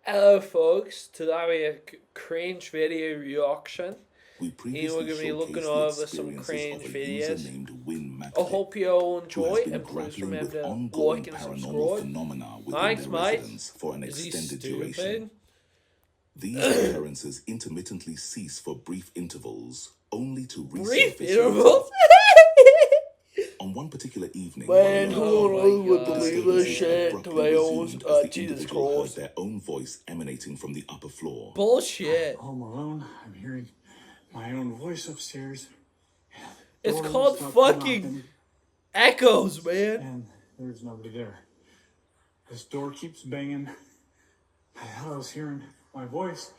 Hello folks, today we have a cringe video reaction. We And previously we're going to be looking showcased the over some experiences cringe of a user videos. named Win I McFit, hope you all who enjoy has been and please grappling with remember to ongoing like and paranormal subscribe. phenomena within Thanks their mate. residence for an Is he extended stupid? duration. These occurrences intermittently cease for brief intervals, only to Brief resurface intervals? on one particular evening. Man, while who alone, on earth would the believe this disturbances shit? abruptly To my resumed own, as the Jesus individual heard Christ. their own voice emanating from the upper floor. Bullshit. Home alone, I'm hearing my own voice upstairs. It's Door called stopped fucking knocking, echoes, man. and there's nobody there. This door keeps banging. I thought I was hearing my voice.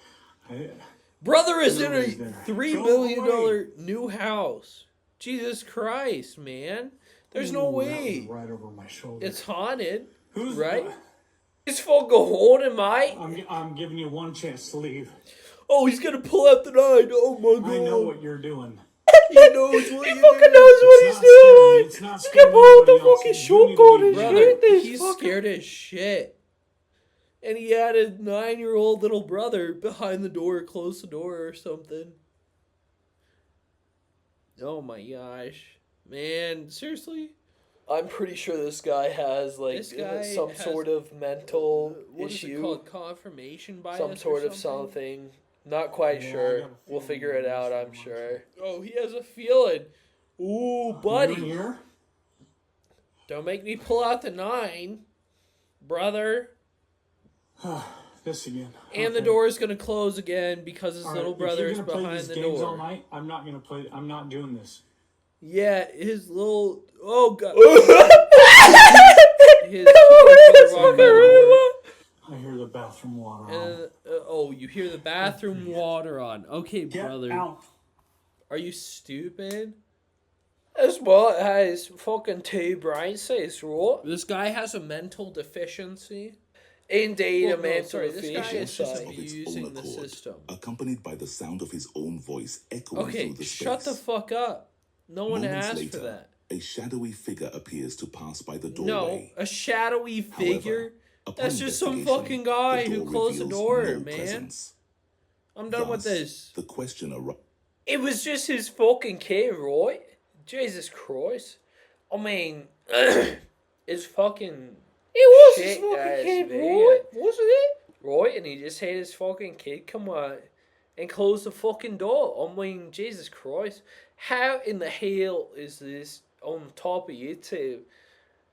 Brother is in a Nobody's there. $3 Go billion away. new house. Jesus Christ, man. There's no Ooh, that was way. right over my shoulder. It's haunted, Who's right? It's fucking haunted, mate. I'm giving you one chance to leave. Oh, he's gonna pull out the knife. Oh my god. I know what you're doing. He knows what He he's fucking doing. knows what he's doing. It's not He can pull out the scaring fucking anybody else. shotgun and You need to shoot leave. this. He's scared as shit. And he had a 9-year-old little brother behind the door, close the door or something. Oh my gosh. Man, seriously? I'm pretty sure this guy has like some sort of mental what issue. is it called? Confirmation bias. Some sort or of something. Not quite Yeah, I sure. got a We'll feeling figure it this out, one, I'm sure. Oh, he has a feeling. Ooh, You in buddy. here? Don't make me pull out the 9, brother. This again. And the Okay. door is going to close again because his All little right, brother if is you're gonna play behind these the games all door. night, I'm not gonna play. I'm not doing this. Yeah, his little... Oh, God. his I hear the bathroom water on. oh, you hear the bathroom water on. Okay, Get brother. out. Are you stupid? This what has fucking 2 brain cells, right? This guy has a mental deficiency. Indeed, a mental this guy is deficiency. just Of its Using own the accord, system. accompanied by the sound of his own voice echoing Okay, through the space. shut the fuck up. No one Moments asked later, for that. a shadowy figure appears to pass by the No, doorway. a shadowy figure. Upon That's just some investigation, fucking guy the who door closed the reveals door, no man. presence. I'm done with Thus, this. The question arises. It was just his fucking kid, right? Jesus Christ. I mean, it's fucking... It was his fucking kid, right? Wasn't it? Right, and he just had his fucking kid come out and close the fucking door. I mean, Jesus Christ. How in the hell is this on top of YouTube?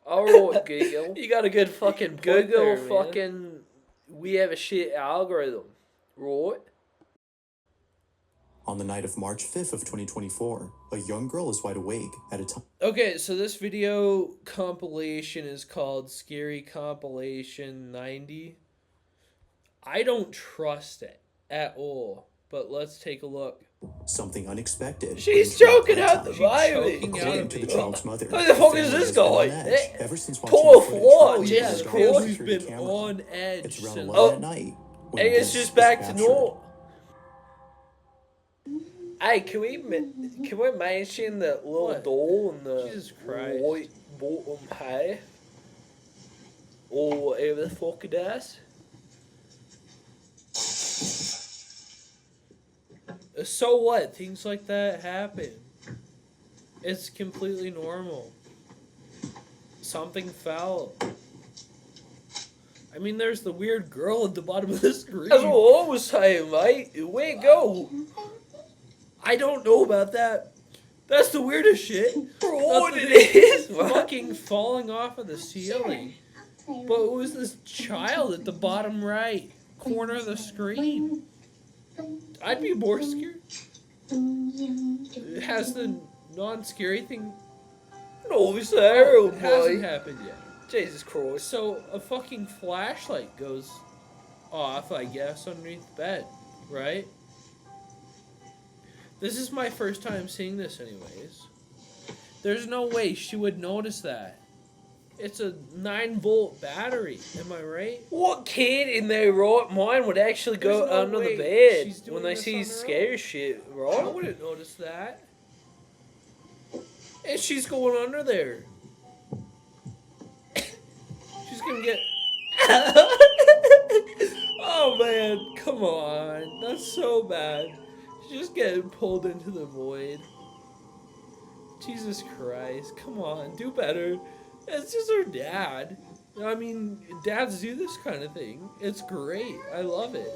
Alright, Google. You got a good fucking Google fucking... We have a shit algorithm, right? On the night of March 5th of 2024, a young girl is wide awake at a time. Okay, so this video compilation is called Scary Compilation 90. I don't trust it at all, but let's take a look. Something unexpected. She's brings choking about out the that time. baby. According to the child's mother, Who the fuck family is this has been on guy? edge ever since watching Poor the footage Ford, recorded yeah, by the the family's daughter's been camera. on edge It's around since... 11 at night. when Hey, it's this just is back to captured. normal. Hey, can we mention the little doll and the Jesus Christ. white bottom hay? Or whatever the fuck it is? So what? Things like that happen. It's completely normal. Something fell. I mean, there's the weird girl at the bottom of the screen. That's what I was saying, mate. Where'd it go? I don't know about that. That's the weirdest shit. What it is? Fucking falling off of the ceiling. But it was this child at the bottom right corner of the screen. I'd be more scared. Has the non-scary thing... No, sir. It hasn't happened yet. Jesus Christ. So a fucking flashlight goes off, I guess, underneath the bed, right? This is my first time seeing this anyways. There's no way she would notice that. It's a 9-volt battery, am I right? What kid in their right mind would actually go under the bed when they see scary shit, right? I wouldn't notice that. And she's going under there. She's gonna get... Oh man, come on. That's so bad. She's just getting pulled into the void. Jesus Christ, come on, do better. It's just her dad. I mean, dads do this kind of thing. It's great. I love it.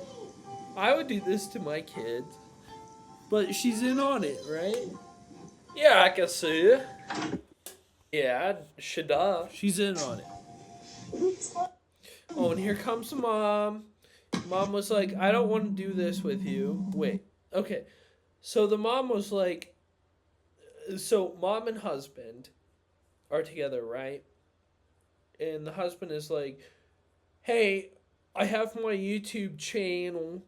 I would do this to my kids. But she's in on it, right? Yeah, I can see it. Yeah, shoulda. She's in on it. Oh, and here comes mom. Mom was like, I don't want to do this with you. Wait. Okay. So the mom was like, so mom and husband are together, right? And the husband is like, hey, I have my YouTube channel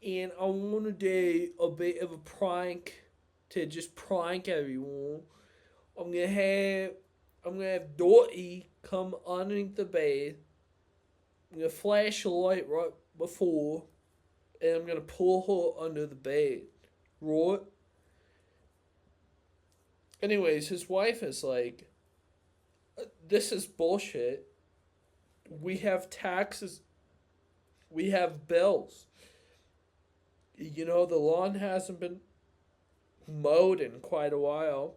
and I want to do a bit of a prank to just prank everyone. I'm gonna have Dottie come underneath the bed. I'm gonna flash a light right before, and I'm gonna pull her under the bed, right? Anyways, his wife is like, "This is bullshit. We have taxes. We have bills. You know, the lawn hasn't been mowed in quite a while.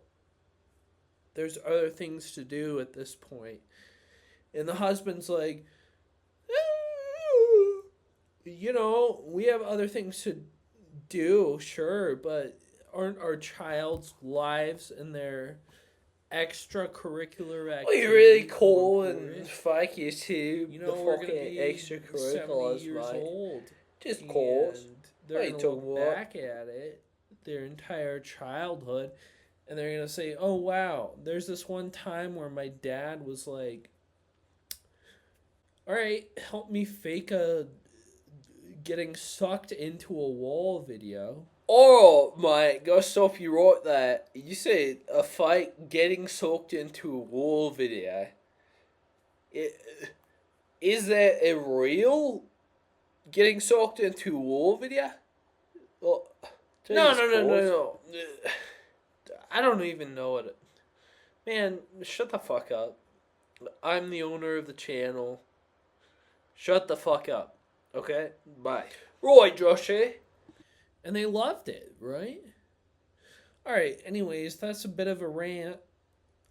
There's other things to do at this point." And the husband's like, you know, we have other things to do, sure, but aren't our child's lives and their extracurricular activities? Well, you're really cool and fuck you too. You know, the we're fucking gonna be 70 extracurriculars, years mate. old. Just course. And What they're you gonna talking look about? back at it, their entire childhood, and they're gonna say, "Oh wow, there's this one time where my dad was like, all right, help me fake a getting sucked into a wall video." Oh, mate, gotta stop you right there. You said a fight getting soaked into a wall video. Is that a real getting soaked into a wall video? Well, No. I don't even know what it. Man, shut the fuck up. I'm the owner of the channel. Shut the fuck up. Okay? Bye. Right, Joshy. And they loved it, right? Alright, anyways, that's a bit of a rant.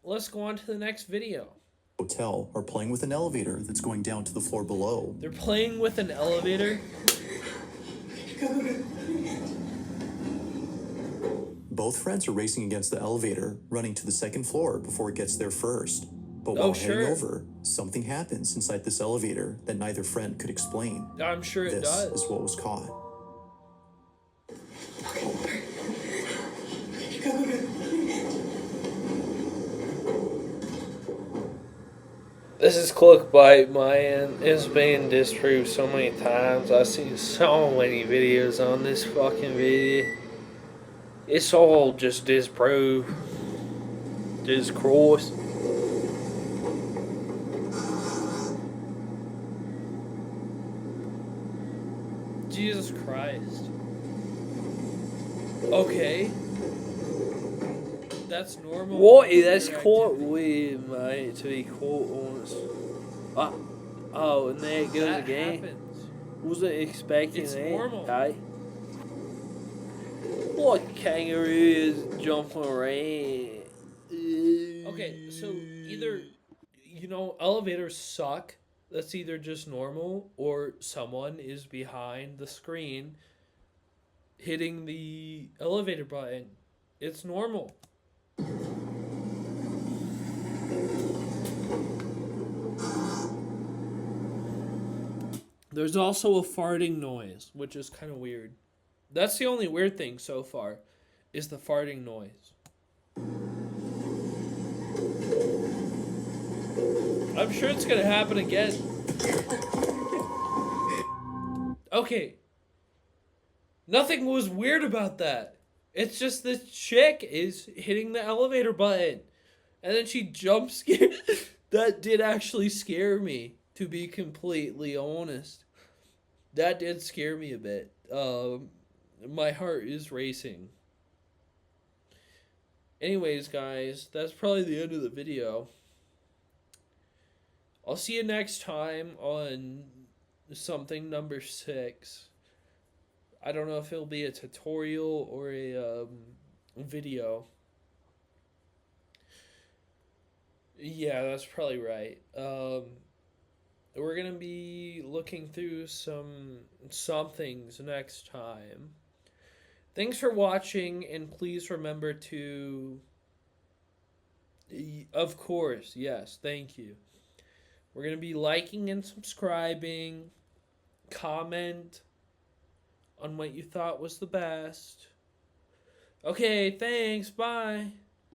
Let's go on to the next video. Hotel are playing with an elevator that's going down to the floor below. They're playing with an elevator. Both friends are racing against the elevator, running to the second floor before it gets there first. But while heading over, something happens inside this elevator that neither friend could explain. I'm sure it This does. is what was caught. This is clickbait, man. It's been disproved so many times. I've seen so many videos on this fucking video. It's all just disproved. Just cross. Jesus Christ. Okay. That's normal. What? That's computer quite activity. weird, mate, to be quite honest. Oh, and there it goes That again. happens. Wasn't expecting It's that. normal. Hey? Like kangaroos jumping around. Okay, so either, you know, elevators suck. That's either just normal or someone is behind the screen hitting the elevator button. It's normal. There's also a farting noise, which is kind of weird. That's the only weird thing so far, is the farting noise. I'm sure it's gonna happen again. Okay. Nothing was weird about that. It's just this chick is hitting the elevator button. And then she jump scared. That did actually scare me, to be completely honest. That did scare me a bit. My heart is racing. Anyways, guys, that's probably the end of the video. I'll see you next time on something number 6. I don't know if it'll be a tutorial or a video. Yeah, that's probably right. We're gonna be looking through somethings next time. Thanks for watching, and please remember to, of course, yes, thank you. We're gonna be liking and subscribing. Comment on what you thought was the best. Okay, thanks, bye.